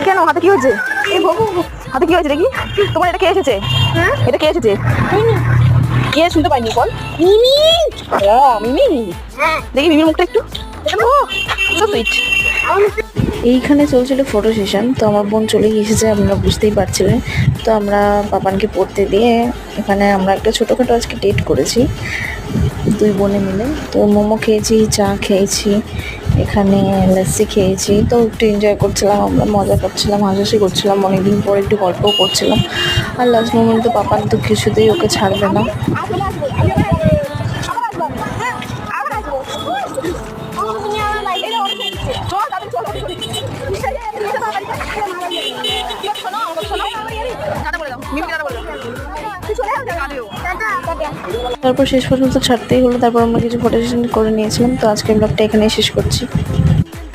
কেন হাতে কি হয়েছে? হাতে কি হয়েছে দেখি? তোমার এটা কে এসেছে? এটা কে এসেছে? কে শুনতে পাইনি বল? মিমি। মিমি, দেখি মিমির মুখটা একটু। সুইট। এইখানে চলছিল ফটো সেশন, তো আমার বোন চলে এসেছে, আপনারা বুঝতেই পারছিলেন। তো আমরা পাপানকে পড়তে দিয়ে এখানে আমরা একটা ছোটোখাটো আজকে ডেট করেছি দুই বোনে মিলে। তো মোমো খেয়েছি, চা খেয়েছি, এখানে লস্যি খেয়েছি, তো একটু এনজয় করছিলাম, আমরা মজা করছিলাম, হাসাহাসি করছিলাম, অনেকদিন পরে একটু গল্পও করছিলাম। আর লাস্ট মোমেন্ট তো পাপান তো কিছুতেই ওকে ছাড়বে না। তারপর শেষ পর্যন্ত ছাড়তেই হলো, তারপর আমরা কিছু ফটো সেশন করে নিয়েছিলাম। তো আজকের ব্লগটা এখানেই শেষ করছি।